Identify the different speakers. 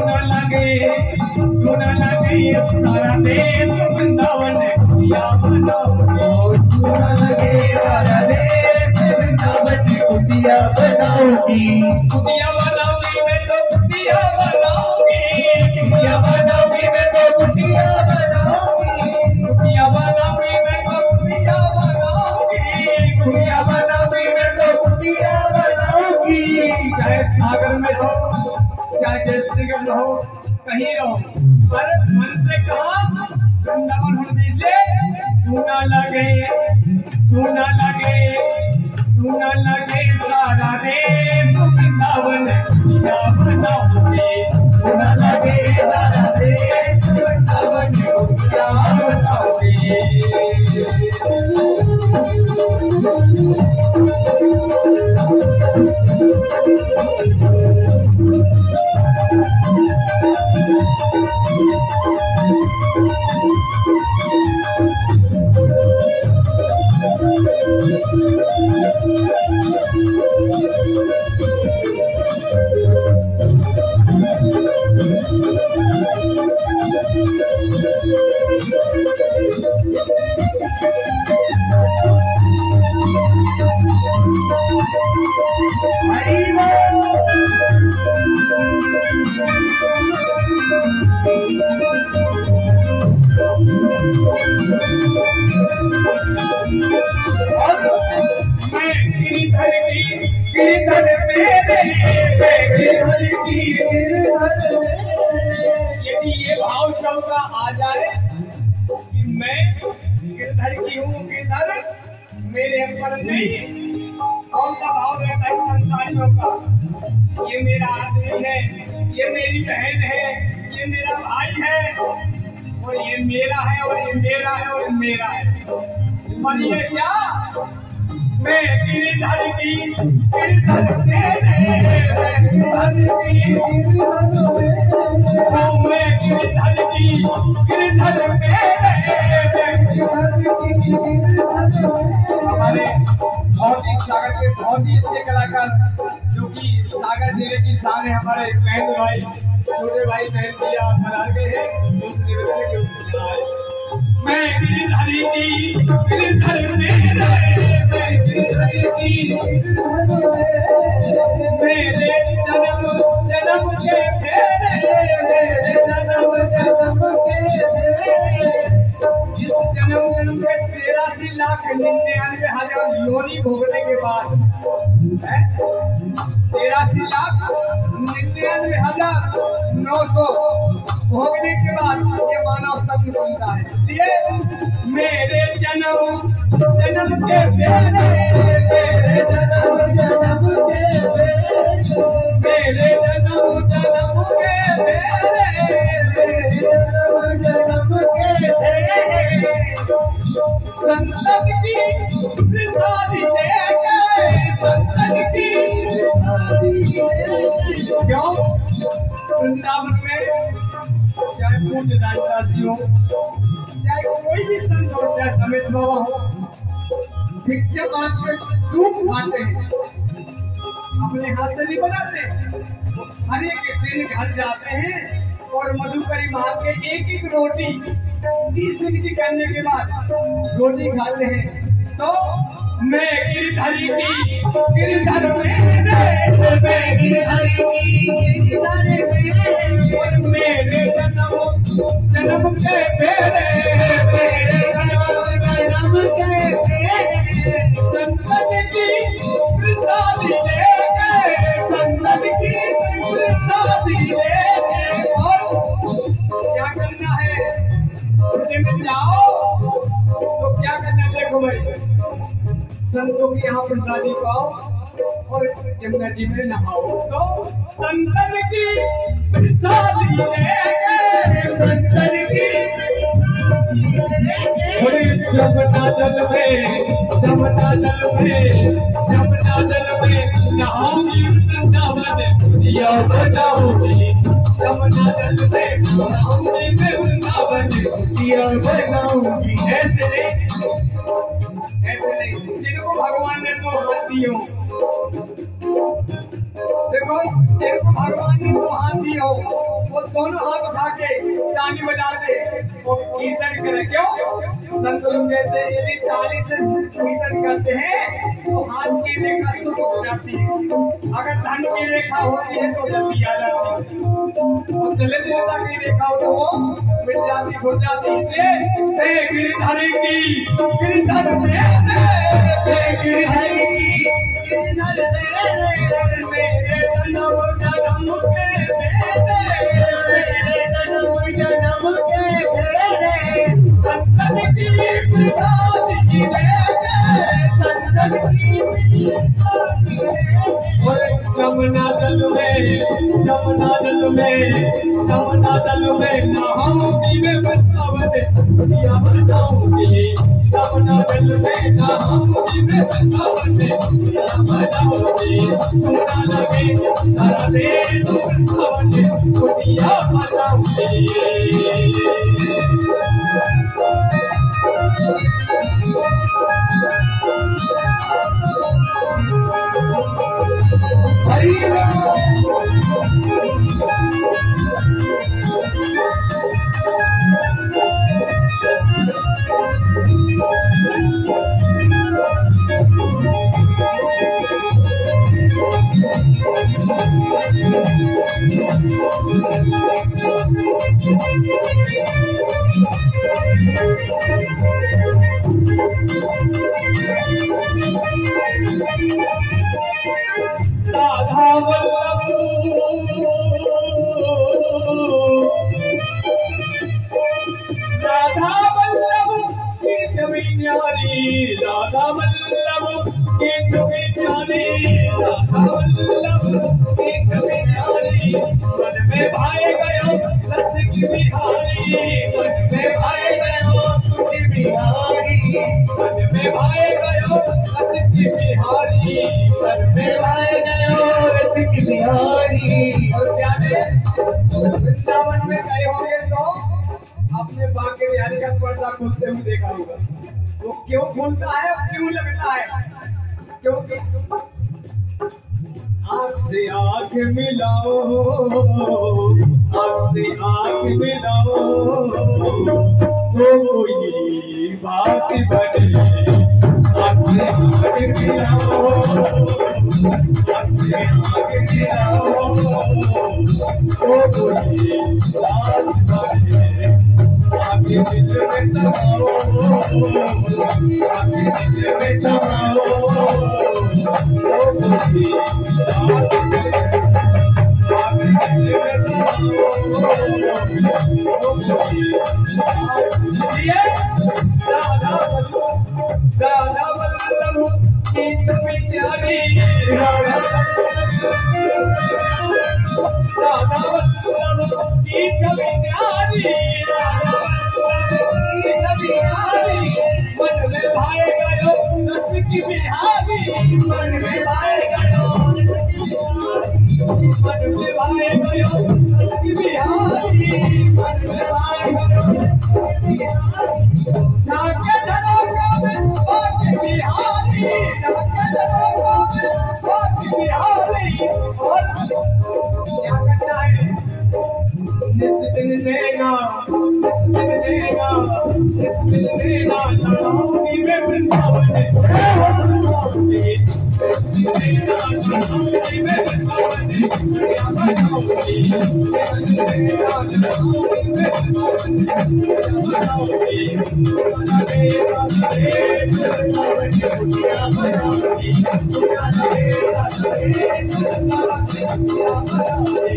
Speaker 1: सुन लगे सारा देश वृंदावन कुटिया बनाओगी। सुन लगे सारा देश वृंदावन कुटिया बनाओगी। कुटिया बनाओगी मैं तो कुटिया बनाऊंगी। कुटिया बनाओगी मैं तो कुटिया बनाऊंगी। कुटिया बनाओगी मैं तो कुटिया बनाऊंगी। कुटिया बनाओगी मैं तो कुटिया बनाऊंगी। चाहे सागर में हो चाहे जयश्रीगढ़ हो कहीं रहो, पर मन से कहा वृंदावन हो दीजिए। सुना लगे सारा देश वृंदावन कुटिया बनाओगी। सुना लगे सारा देश वृंदावन कुटिया बनाओगी। यदि ये भाव सबका आ जाए कि मैं गिरधर की हूँ, गिरधर मेरे पर नहीं, कौन सा भाव रहता है संसारियों का? ये मेरा आदमी है, ये मेरी बहन है, ये मेरा भाई है, और ये मेरा है, और ये मेरा है, और मेरा है। पर ये क्या मैं गिरधर की गिरधर हमारे भौतिक सागर के बहुत ही अच्छे कलाकार जो कि सागर जिले की शान है, हमारे बहन भाई छोटे भाई बहन भैया मना गए हैं। मैं गिरधरी की गिरधर मेरे जन्म के फेरे जन्म के 83,99,000 योनि भोगने के बाद 83,99,900 भोगने के बाद ये मानव शब्द सुनता है। इसलिए मेरे जन्म के फेरे मेरे जन्म संतन की प्रसादी देके संतन की क्यों वृंदावन में चाहे पूज्य राजदासी हो, चाहे कोई भी संत हो, चाहे समेत बाबा हो, भिक्षा मांग के दूध खाते हैं, अपने हाथ से नहीं बनाते। हर एक दिन घर जाते हैं और मधुकरी मांग के एक रोटी 30 मिनट की करने के बाद रोटी खाते हैं। तो मैं गिरधरी की गिरधर मेरे जन्म के फेरे मेरे जन्म के संतन की प्रसादी देके संतन की प्रसादी देके। और क्या करना है? में जाओ तो क्या करना? देखो भाई, संतों की यहाँ प्रसादी पाओ और यमुना जी में नहाओ। तो संतन की प्रसादी लेके संतन की जमुना जल में जमुना जल में नहाऊंगी वृंदावन या बनाऊंगी। जमुना जल में नहाऊंगी मैं वृंदावन या बनाऊंगी। ऐसे नहीं जिनको भगवान ने तो हाथ दियो, देखो जिनको भगवान ने तो हाथ दियो वो दोनों हाथ उठा के ताली बजाते वो कीर्तन करे। क्यों? संत लोग कहते हैं यदि ताली से कीर्तन करते हैं तो हाथ की रेखा शुभ हो जाती है, अगर धन की रेखा होती है तो जल्दी आ जाती है, और दलित नेता की रेखा हो तो वो मिट जाती हो जाती है। गिरधर की गिरधर में गिरधर की जमुना दल में जमुना दल में जमुना दल में नहाऊंगी मैं वृंदावन दुनिया बनाऊंगी, जमुना दल में नहाऊंगी मैं वृंदावन दुनिया बनाऊंगी, पूरा लगे सारा दे वृंदावन दुनिया बनाऊंगी। राधा वल्लभ राधा वल्लभ की छवि न्यारी, राधा वल्लभ की छवि न्यारी, राधा वल्लभ की छवि न्यारी, मन में भाए गयो सच की बिहारी, मन में भाए गयो की बिहारी, मन में भाए गयो सच की बिहारी, मन में भाए गयो सच की बिहारी। और क्या वृंदावन में गए होंगे तो आपने बांके बिहारी का पर्दा खोलते हुए देखा होगा, वो क्यों खोलता है और क्यों लगता है? क्योंकि आँख से आँख मिलाओ, आँख से आँख मिलाओ, कोई बात बने, आँख से आँख मिलाओ, आँख से आँख मिलाओ, कोई बात बने, आँख दिल में समाओ, आँख दिल में समाओ, राधा वल्लभ की छवि न्यारी, राधा वल्लभ की छवि न्यारी, राधा वल्लभ की छवि न्यारी, मन में भाए गयो सच की बिहारी, मन में भाए गयो मन में भाए गयो सच की बिहारी, मन में भाए गयो नाके धरोगा में बात बिहारी, नाके धरोगा में बात बिहारी। और क्या करना है? जिस दिन देगा चढ़ाऊंगी मैं वृंदावन चढ़ाऊंगी मैं वृंदावन दुनिया बनाऊंगी, दुनिया बनाऊंगी।